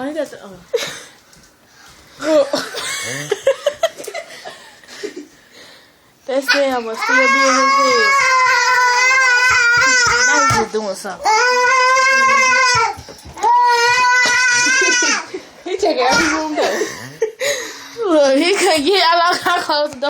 I think that's That Sam was still being his head. Now he's just doing something. He checking every room though. Look, he couldn't get out. I closed the door.